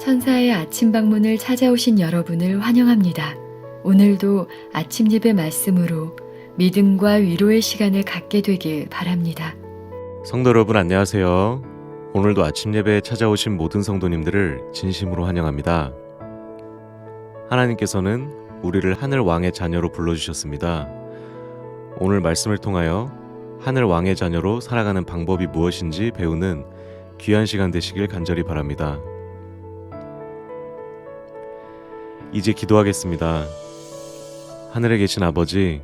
천사의 아침 방문을 찾아오신 여러분을 환영합니다. 오늘도 아침 예배 말씀으로 믿음과 위로의 시간을 갖게 되길 바랍니다. 성도 여러분 안녕하세요. 오늘도 아침 예배에 찾아오신 모든 성도님들을 진심으로 환영합니다. 하나님께서는 우리를 하늘 왕의 자녀로 불러주셨습니다. 오늘 말씀을 통하여 하늘 왕의 자녀로 살아가는 방법이 무엇인지 배우는 귀한 시간 되시길 간절히 바랍니다. 이제 기도하겠습니다. 하늘에 계신 아버지,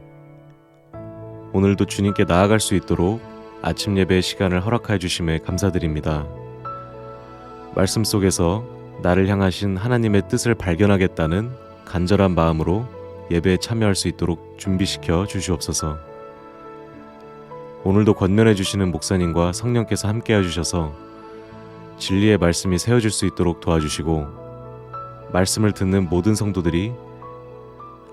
오늘도 주님께 나아갈 수 있도록 아침 예배의 시간을 허락하여 주심에 감사드립니다. 말씀 속에서 나를 향하신 하나님의 뜻을 발견하겠다는 간절한 마음으로 예배에 참여할 수 있도록 준비시켜 주시옵소서. 오늘도 권면해 주시는 목사님과 성령께서 함께해 주셔서 진리의 말씀이 세워질 수 있도록 도와주시고, 말씀을 듣는 모든 성도들이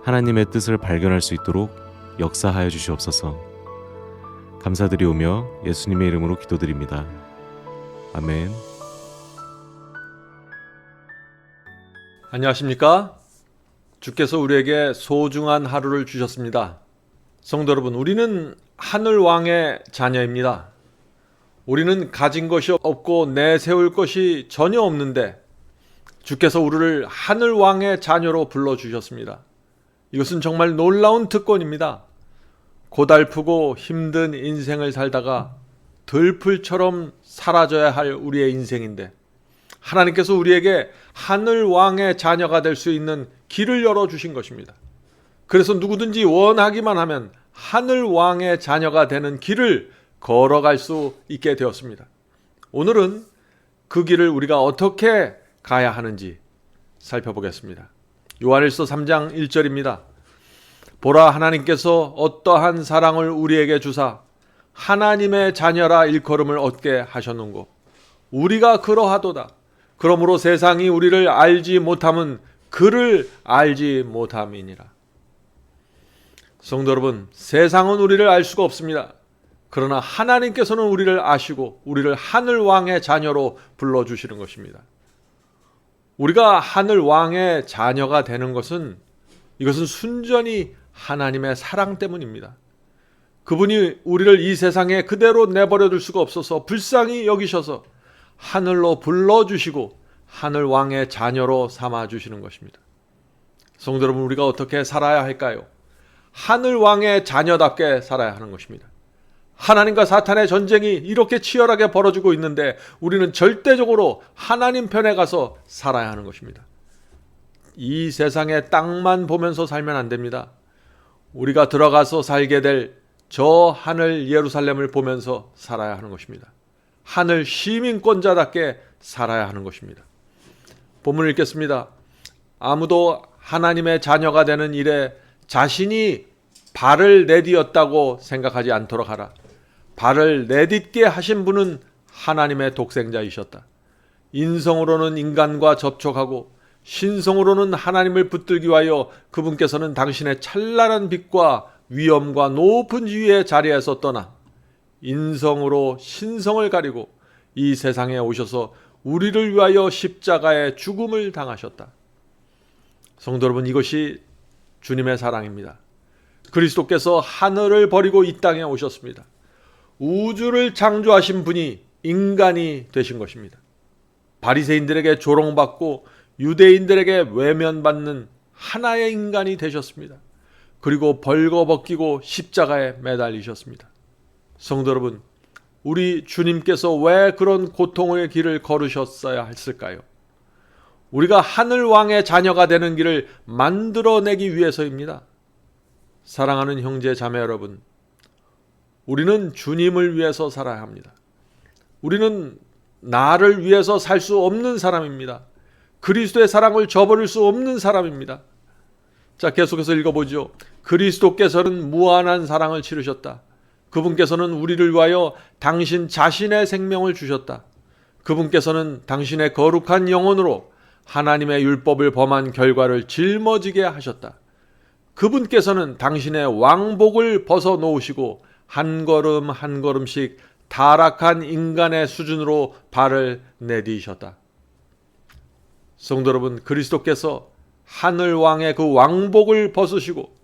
하나님의 뜻을 발견할 수 있도록 역사하여 주시옵소서. 감사드리오며 예수님의 이름으로 기도드립니다. 아멘. 안녕하십니까? 주께서 우리에게 소중한 하루를 주셨습니다. 성도 여러분, 우리는 하늘 왕의 자녀입니다. 우리는 가진 것이 없고 내세울 것이 전혀 없는데 주께서 우리를 하늘 왕의 자녀로 불러주셨습니다. 이것은 정말 놀라운 특권입니다. 고달프고 힘든 인생을 살다가 들풀처럼 사라져야 할 우리의 인생인데 하나님께서 우리에게 하늘 왕의 자녀가 될 수 있는 길을 열어주신 것입니다. 그래서 누구든지 원하기만 하면 하늘 왕의 자녀가 되는 길을 걸어갈 수 있게 되었습니다. 오늘은 그 길을 우리가 어떻게 가야 하는지 살펴보겠습니다. 요한일서 3장 1절입니다. 보라, 하나님께서 어떠한 사랑을 우리에게 주사 하나님의 자녀라 일컬음을 얻게 하셨는고 우리가 그러하도다. 그러므로 세상이 우리를 알지 못함은 그를 알지 못함이니라. 성도 여러분, 세상은 우리를 알 수가 없습니다. 그러나 하나님께서는 우리를 아시고 우리를 하늘 왕의 자녀로 불러주시는 것입니다. 우리가 하늘 왕의 자녀가 되는 것은 이것은 순전히 하나님의 사랑 때문입니다. 그분이 우리를 이 세상에 그대로 내버려 둘 수가 없어서 불쌍히 여기셔서 하늘로 불러주시고 하늘 왕의 자녀로 삼아주시는 것입니다. 성도 여러분, 우리가 어떻게 살아야 할까요? 하늘 왕의 자녀답게 살아야 하는 것입니다. 하나님과 사탄의 전쟁이 이렇게 치열하게 벌어지고 있는데 우리는 절대적으로 하나님 편에 가서 살아야 하는 것입니다. 이 세상의 땅만 보면서 살면 안 됩니다. 우리가 들어가서 살게 될 저 하늘 예루살렘을 보면서 살아야 하는 것입니다. 하늘 시민권자답게 살아야 하는 것입니다. 본문을 읽겠습니다. 아무도 하나님의 자녀가 되는 일에 자신이 발을 내디뎠다고 생각하지 않도록 하라. 발을 내딛게 하신 분은 하나님의 독생자이셨다. 인성으로는 인간과 접촉하고 신성으로는 하나님을 붙들기 위하여 그분께서는 당신의 찬란한 빛과 위엄과 높은 지위의 자리에서 떠나 인성으로 신성을 가리고 이 세상에 오셔서 우리를 위하여 십자가의 죽음을 당하셨다. 성도 여러분, 이것이 주님의 사랑입니다. 그리스도께서 하늘을 버리고 이 땅에 오셨습니다. 우주를 창조하신 분이 인간이 되신 것입니다. 바리새인들에게 조롱받고 유대인들에게 외면받는 하나의 인간이 되셨습니다. 그리고 벌거벗기고 십자가에 매달리셨습니다. 성도 여러분, 우리 주님께서 왜 그런 고통의 길을 걸으셨어야 했을까요? 우리가 하늘 왕의 자녀가 되는 길을 만들어내기 위해서입니다. 사랑하는 형제 자매 여러분, 우리는 주님을 위해서 살아야 합니다. 우리는 나를 위해서 살 수 없는 사람입니다. 그리스도의 사랑을 저버릴 수 없는 사람입니다. 자, 계속해서 읽어보죠. 그리스도께서는 무한한 사랑을 치르셨다. 그분께서는 우리를 위하여 당신 자신의 생명을 주셨다. 그분께서는 당신의 거룩한 영혼으로 하나님의 율법을 범한 결과를 짊어지게 하셨다. 그분께서는 당신의 왕복을 벗어놓으시고 한 걸음 한 걸음씩 타락한 인간의 수준으로 발을 내디셨다. 성도 여러분, 그리스도께서 하늘 왕의 그 왕복을 벗으시고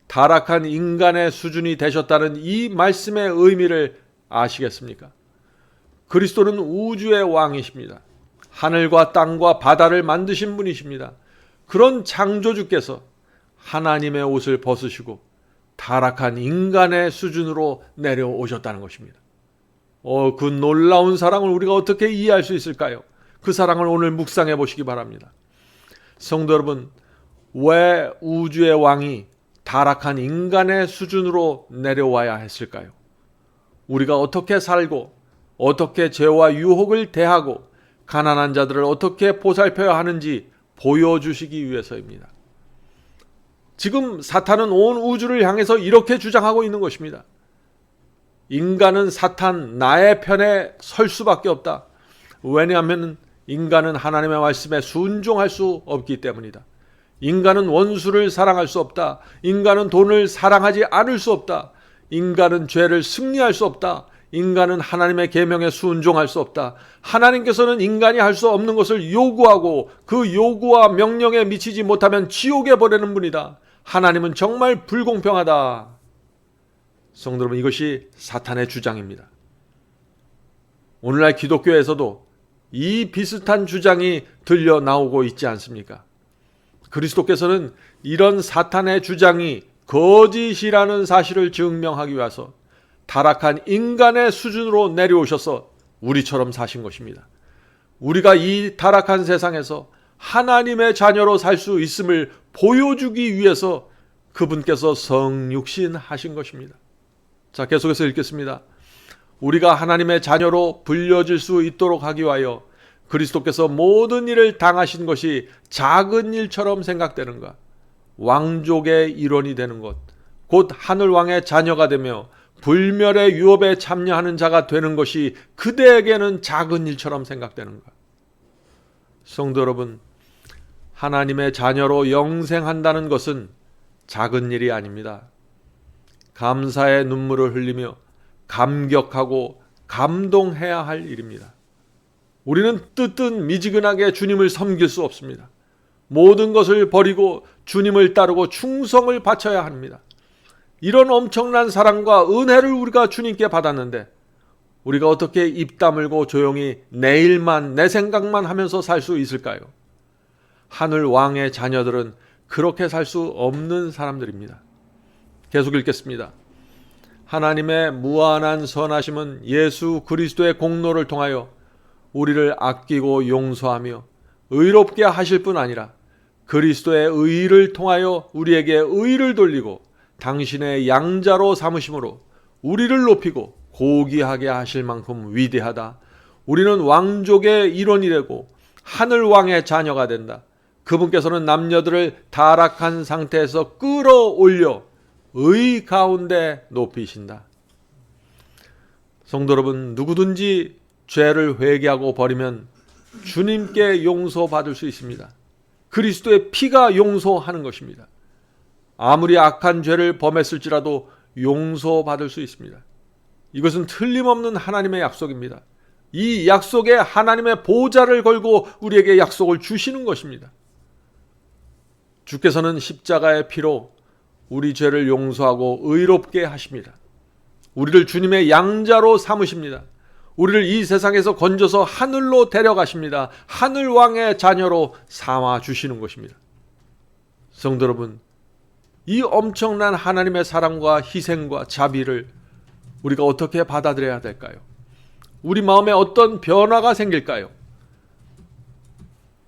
타락한 인간의 수준이 되셨다는 이 말씀의 의미를 아시겠습니까? 그리스도는 우주의 왕이십니다. 하늘과 땅과 바다를 만드신 분이십니다. 그런 창조주께서 하나님의 옷을 벗으시고 타락한 인간의 수준으로 내려오셨다는 것입니다. 그 놀라운 사랑을 우리가 어떻게 이해할 수 있을까요? 그 사랑을 오늘 묵상해 보시기 바랍니다. 성도 여러분, 왜 우주의 왕이 타락한 인간의 수준으로 내려와야 했을까요? 우리가 어떻게 살고 어떻게 죄와 유혹을 대하고 가난한 자들을 어떻게 보살펴야 하는지 보여주시기 위해서입니다. 지금 사탄은 온 우주를 향해서 이렇게 주장하고 있는 것입니다. 인간은 사탄, 나의 편에 설 수밖에 없다. 왜냐하면 인간은 하나님의 말씀에 순종할 수 없기 때문이다. 인간은 원수를 사랑할 수 없다. 인간은 돈을 사랑하지 않을 수 없다. 인간은 죄를 승리할 수 없다. 인간은 하나님의 계명에 순종할 수 없다. 하나님께서는 인간이 할 수 없는 것을 요구하고 그 요구와 명령에 미치지 못하면 지옥에 보내는 분이다. 하나님은 정말 불공평하다. 성도 여러분, 이것이 사탄의 주장입니다. 오늘날 기독교에서도 이 비슷한 주장이 들려 나오고 있지 않습니까? 그리스도께서는 이런 사탄의 주장이 거짓이라는 사실을 증명하기 위해서 타락한 인간의 수준으로 내려오셔서 우리처럼 사신 것입니다. 우리가 이 타락한 세상에서 하나님의 자녀로 살 수 있음을 보여주기 위해서 그분께서 성육신 하신 것입니다. 자, 계속해서 읽겠습니다. 우리가 하나님의 자녀로 불려질 수 있도록 하기 위하여 그리스도께서 모든 일을 당하신 것이 작은 일처럼 생각되는가? 왕족의 일원이 되는 것, 곧 하늘왕의 자녀가 되며 불멸의 유업에 참여하는 자가 되는 것이 그대에게는 작은 일처럼 생각되는가? 성도 여러분, 하나님의 자녀로 영생한다는 것은 작은 일이 아닙니다. 감사의 눈물을 흘리며 감격하고 감동해야 할 일입니다. 우리는 뜨뜻미지근하게 주님을 섬길 수 없습니다. 모든 것을 버리고 주님을 따르고 충성을 바쳐야 합니다. 이런 엄청난 사랑과 은혜를 우리가 주님께 받았는데 우리가 어떻게 입 다물고 조용히 내 일만, 내 생각만 하면서 살 수 있을까요? 하늘 왕의 자녀들은 그렇게 살 수 없는 사람들입니다. 계속 읽겠습니다. 하나님의 무한한 선하심은 예수 그리스도의 공로를 통하여 우리를 아끼고 용서하며 의롭게 하실 뿐 아니라 그리스도의 의를 통하여 우리에게 의를 돌리고 당신의 양자로 삼으심으로 우리를 높이고 고귀하게 하실 만큼 위대하다. 우리는 왕족의 일원이 되고 하늘 왕의 자녀가 된다. 그분께서는 남녀들을 타락한 상태에서 끌어올려 의 가운데 높이신다. 성도 여러분, 누구든지 죄를 회개하고 버리면 주님께 용서받을 수 있습니다. 그리스도의 피가 용서하는 것입니다. 아무리 악한 죄를 범했을지라도 용서받을 수 있습니다. 이것은 틀림없는 하나님의 약속입니다. 이 약속에 하나님의 보좌를 걸고 우리에게 약속을 주시는 것입니다. 주께서는 십자가의 피로 우리 죄를 용서하고 의롭게 하십니다. 우리를 주님의 양자로 삼으십니다. 우리를 이 세상에서 건져서 하늘로 데려가십니다. 하늘왕의 자녀로 삼아 주시는 것입니다. 성도 여러분, 이 엄청난 하나님의 사랑과 희생과 자비를 우리가 어떻게 받아들여야 될까요? 우리 마음에 어떤 변화가 생길까요?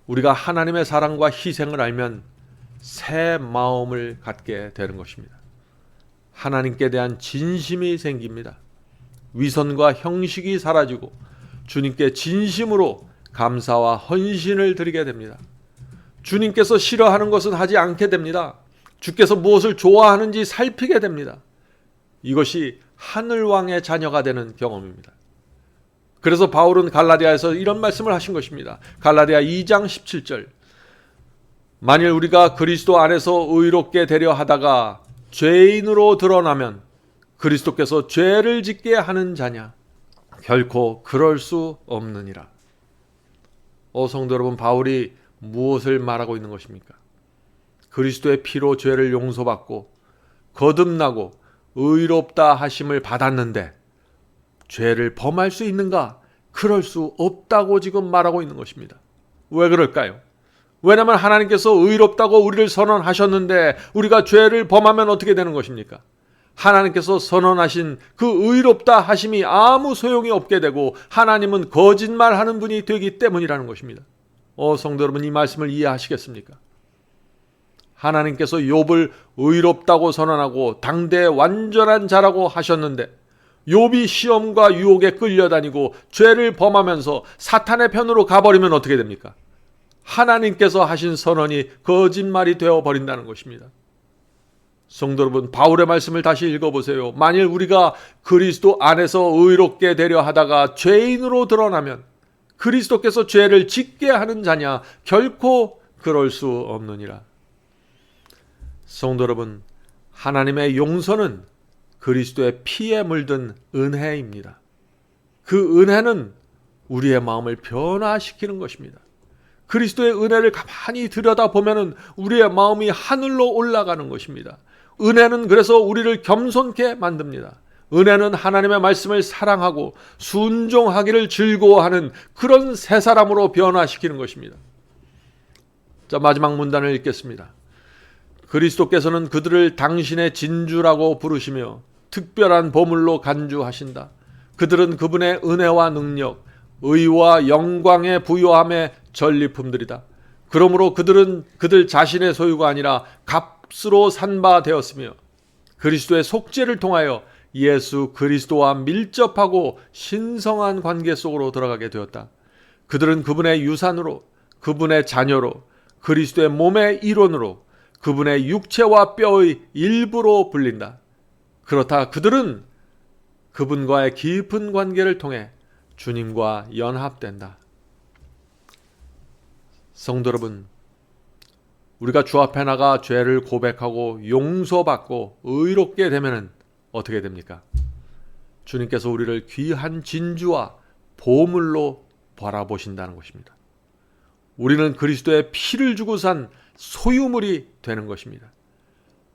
우리가 하나님의 사랑과 희생을 알면 새 마음을 갖게 되는 것입니다. 하나님께 대한 진심이 생깁니다. 위선과 형식이 사라지고 주님께 진심으로 감사와 헌신을 드리게 됩니다. 주님께서 싫어하는 것은 하지 않게 됩니다. 주께서 무엇을 좋아하는지 살피게 됩니다. 이것이 하늘왕의 자녀가 되는 경험입니다. 그래서 바울은 갈라디아에서 이런 말씀을 하신 것입니다. 갈라디아 2장 17절. 만일 우리가 그리스도 안에서 의롭게 되려 하다가 죄인으로 드러나면 그리스도께서 죄를 짓게 하는 자냐? 결코 그럴 수 없느니라. 성도 여러분, 바울이 무엇을 말하고 있는 것입니까? 그리스도의 피로 죄를 용서받고 거듭나고 의롭다 하심을 받았는데 죄를 범할 수 있는가? 그럴 수 없다고 지금 말하고 있는 것입니다. 왜 그럴까요? 왜냐하면 하나님께서 의롭다고 우리를 선언하셨는데 우리가 죄를 범하면 어떻게 되는 것입니까? 하나님께서 선언하신 그 의롭다 하심이 아무 소용이 없게 되고 하나님은 거짓말하는 분이 되기 때문이라는 것입니다. 성도 여러분, 이 말씀을 이해하시겠습니까? 하나님께서 욥을 의롭다고 선언하고 당대 완전한 자라고 하셨는데 욥이 시험과 유혹에 끌려다니고 죄를 범하면서 사탄의 편으로 가버리면 어떻게 됩니까? 하나님께서 하신 선언이 거짓말이 되어버린다는 것입니다. 성도 여러분, 바울의 말씀을 다시 읽어보세요. 만일 우리가 그리스도 안에서 의롭게 되려 하다가 죄인으로 드러나면 그리스도께서 죄를 짓게 하는 자냐? 결코 그럴 수 없느니라. 성도 여러분, 하나님의 용서는 그리스도의 피에 물든 은혜입니다. 그 은혜는 우리의 마음을 변화시키는 것입니다. 그리스도의 은혜를 가만히 들여다보면 우리의 마음이 하늘로 올라가는 것입니다. 은혜는 그래서 우리를 겸손케 만듭니다. 은혜는 하나님의 말씀을 사랑하고 순종하기를 즐거워하는 그런 새 사람으로 변화시키는 것입니다. 자, 마지막 문단을 읽겠습니다. 그리스도께서는 그들을 당신의 진주라고 부르시며 특별한 보물로 간주하신다. 그들은 그분의 은혜와 능력, 의와 영광의 부요함의 전리품들이다. 그러므로 그들은 그들 자신의 소유가 아니라 값으로 산 바 되었으며 그리스도의 속죄를 통하여 예수 그리스도와 밀접하고 신성한 관계 속으로 들어가게 되었다. 그들은 그분의 유산으로, 그분의 자녀로, 그리스도의 몸의 일원으로, 그분의 육체와 뼈의 일부로 불린다. 그렇다 그들은 그분과의 깊은 관계를 통해 주님과 연합된다. 성도 여러분, 우리가 주 앞에 나가 죄를 고백하고 용서받고 의롭게 되면 어떻게 됩니까? 주님께서 우리를 귀한 진주와 보물로 바라보신다는 것입니다. 우리는 그리스도의 피를 주고 산 소유물이 되는 것입니다.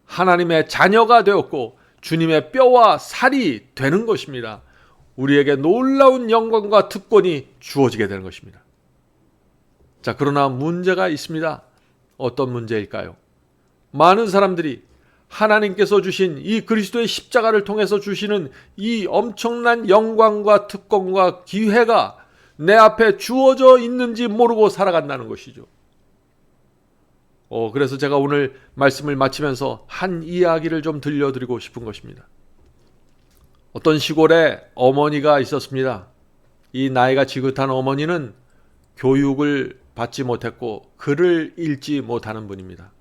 하나님의 자녀가 되었고 주님의 뼈와 살이 되는 것입니다. 우리에게 놀라운 영광과 특권이 주어지게 되는 것입니다. 자, 그러나 문제가 있습니다. 어떤 문제일까요? 많은 사람들이 하나님께서 주신 이 그리스도의 십자가를 통해서 주시는 이 엄청난 영광과 특권과 기회가 내 앞에 주어져 있는지 모르고 살아간다는 것이죠. 그래서 제가 오늘 말씀을 마치면서 한 이야기를 좀 들려드리고 싶은 것입니다. 어떤 시골에 어머니가 있었습니다. 이 나이가 지긋한 어머니는 교육을 받지 못했고 글을 읽지 못하는 분입니다.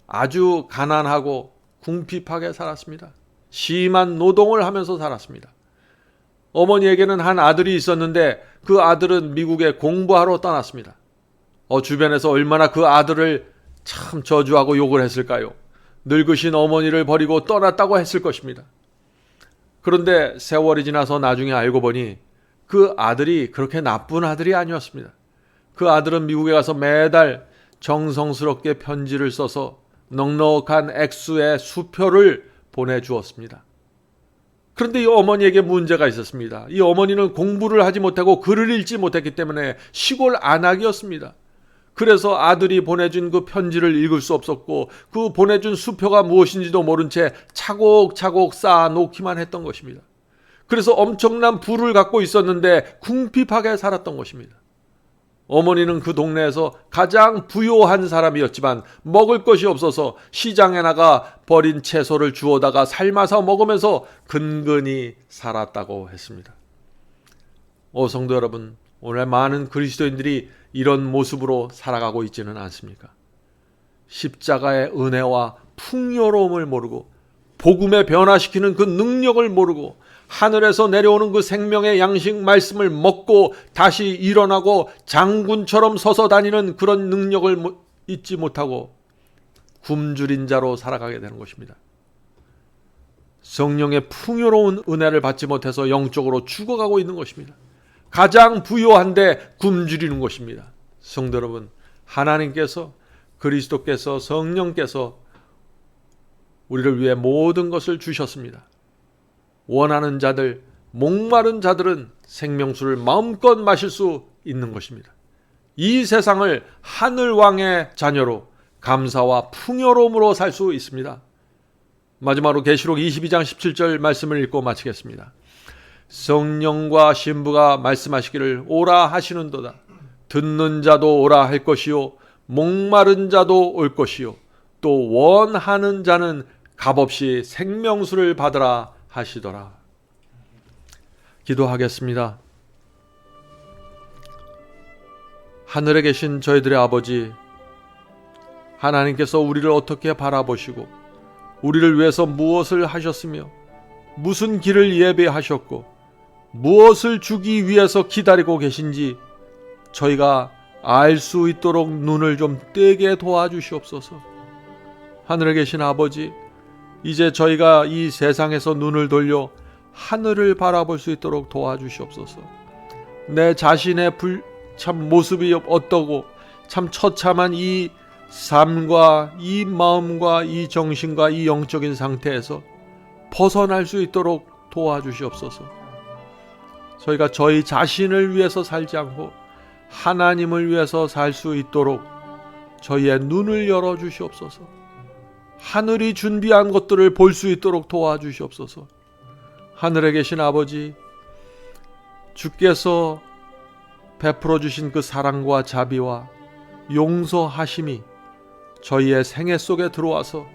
아주 가난하고 궁핍하게 살았습니다. 심한 노동을 하면서 살았습니다. 어머니에게는 한 아들이 있었는데 그 아들은 미국에 공부하러 떠났습니다. 주변에서 얼마나 그 아들을 참 저주하고 욕을 했을까요? 늙으신 어머니를 버리고 떠났다고 했을 것입니다. 그런데 세월이 지나서 나중에 알고 보니 그 아들이 그렇게 나쁜 아들이 아니었습니다. 그 아들은 미국에 가서 매달 정성스럽게 편지를 써서 넉넉한 액수의 수표를 보내주었습니다. 그런데 이 어머니에게 문제가 있었습니다. 이 어머니는 공부를 하지 못하고 글을 읽지 못했기 때문에 시골 안악이었습니다. 그래서 아들이 보내준 그 편지를 읽을 수 없었고 그 보내준 수표가 무엇인지도 모른 채 차곡차곡 쌓아놓기만 했던 것입니다. 그래서 엄청난 부를 갖고 있었는데 궁핍하게 살았던 것입니다. 어머니는 그 동네에서 가장 부요한 사람이었지만 먹을 것이 없어서 시장에 나가 버린 채소를 주워다가 삶아서 먹으면서 근근히 살았다고 했습니다. 성도 여러분, 오늘 많은 그리스도인들이 이런 모습으로 살아가고 있지는 않습니까? 십자가의 은혜와 풍요로움을 모르고 복음에 변화시키는 그 능력을 모르고 하늘에서 내려오는 그 생명의 양식 말씀을 먹고 다시 일어나고 장군처럼 서서 다니는 그런 능력을 잊지 못하고 굶주린 자로 살아가게 되는 것입니다. 성령의 풍요로운 은혜를 받지 못해서 영적으로 죽어가고 있는 것입니다. 가장 부요한데 굶주리는 것입니다. 성도 여러분, 하나님께서, 그리스도께서, 성령께서 우리를 위해 모든 것을 주셨습니다. 원하는 자들, 목마른 자들은 생명수를 마음껏 마실 수 있는 것입니다. 이 세상을 하늘왕의 자녀로 감사와 풍요로움으로 살 수 있습니다. 마지막으로 계시록 22장 17절 말씀을 읽고 마치겠습니다. 성령과 신부가 말씀하시기를 오라 하시는도다. 듣는 자도 오라 할 것이요 목마른 자도 올 것이요 또 원하는 자는 값없이 생명수를 받으라 하시더라. 기도하겠습니다. 하늘에 계신 저희들의 아버지, 하나님께서 우리를 어떻게 바라보시고 우리를 위해서 무엇을 하셨으며 무슨 길을 예배하셨고 무엇을 주기 위해서 기다리고 계신지 저희가 알 수 있도록 눈을 좀 뜨게 도와주시옵소서. 하늘에 계신 아버지, 이제 저희가 이 세상에서 눈을 돌려 하늘을 바라볼 수 있도록 도와주시옵소서. 내 자신의 참 모습이 어떠고 참 처참한 이 삶과 이 마음과 이 정신과 이 영적인 상태에서 벗어날 수 있도록 도와주시옵소서. 저희가 저희 자신을 위해서 살지 않고 하나님을 위해서 살 수 있도록 저희의 눈을 열어주시옵소서. 하늘이 준비한 것들을 볼 수 있도록 도와주시옵소서. 하늘에 계신 아버지, 주께서 베풀어 주신 그 사랑과 자비와 용서하심이 저희의 생애 속에 들어와서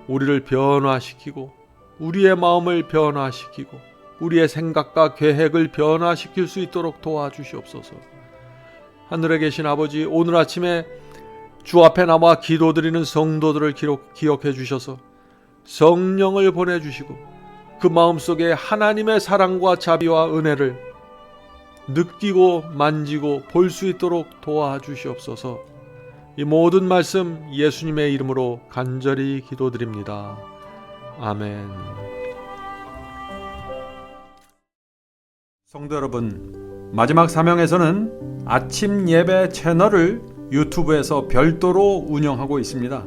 우리를 변화시키고 우리의 마음을 변화시키고 우리의 생각과 계획을 변화시킬 수 있도록 도와주시옵소서. 하늘에 계신 아버지, 오늘 아침에 주 앞에 나와 기도드리는 성도들을 기억해 주셔서 성령을 보내주시고 그 마음속에 하나님의 사랑과 자비와 은혜를 느끼고 만지고 볼 수 있도록 도와주시옵소서. 이 모든 말씀 예수님의 이름으로 간절히 기도드립니다. 아멘. 성도 여러분, 마지막 사명에서는 아침 예배 채널을 유튜브에서 별도로 운영하고 있습니다.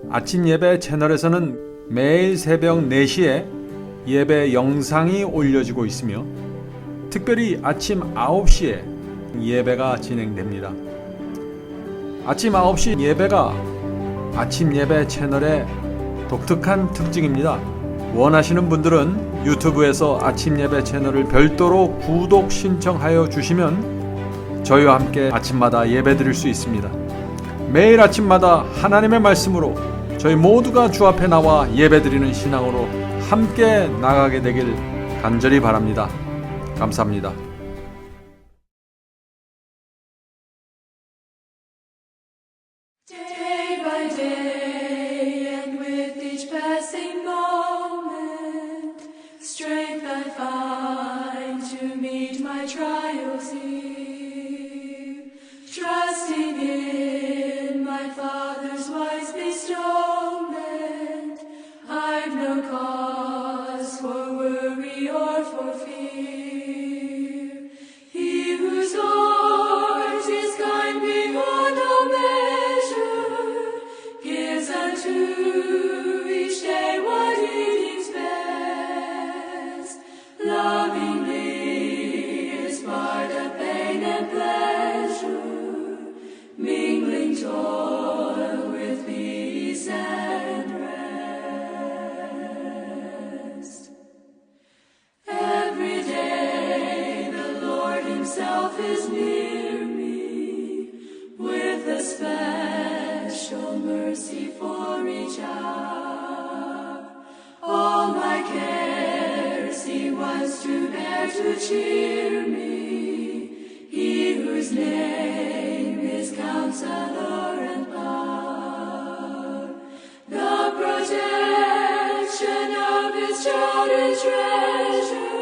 아침 예배 채널에서는 매일 새벽 4시에 예배 영상이 올려지고 있으며 특별히 아침 9시에 예배가 진행됩니다. 아침 9시 예배가 아침 예배 채널의 독특한 특징입니다. 원하시는 분들은 유튜브에서 아침 예배 채널을 별도로 구독 신청하여 주시면 저희와 함께 아침마다 예배 드릴 수 있습니다. 매일 아침마다 하나님의 말씀으로 저희 모두가 주 앞에 나와 예배 드리는 신앙으로 함께 나가게 되길 간절히 바랍니다. 감사합니다. Day by day, and with each passing moment, strength I find to meet my trials here. Trusting in my Father's wise bestowment, I've no cause for worry or for fear. He whose heart is kind beyond all measure gives unto each day what he deems best. Lovingly is part of pain and pleasure, mingling toil with peace and rest. Every day the Lord himself is near me, with a special mercy for each hour. All my cares he wants to bear to cheer me, he whose name is Counselor and Power. The protection of his child and treasure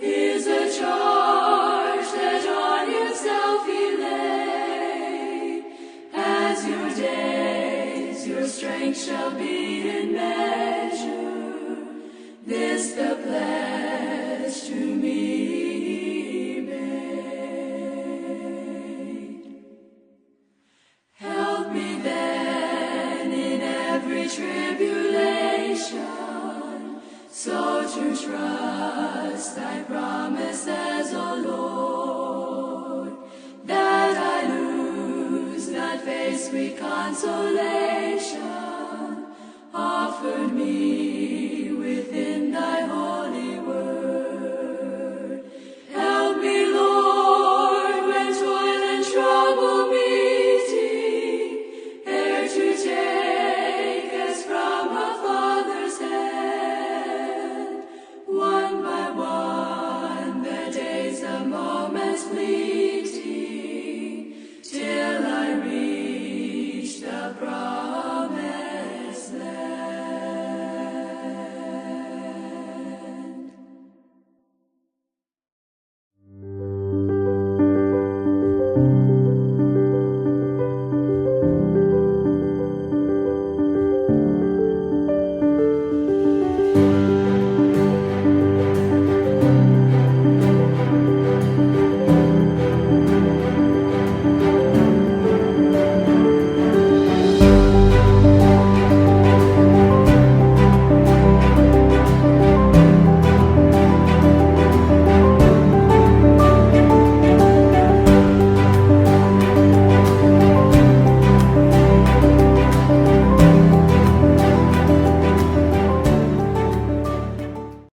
is a charge that on himself he laid. As your days, your strength shall be in measure. This the pledge to me he made. tribulation, so to trust thy promises, O Lord, that I lose not face sweet consolation offered me within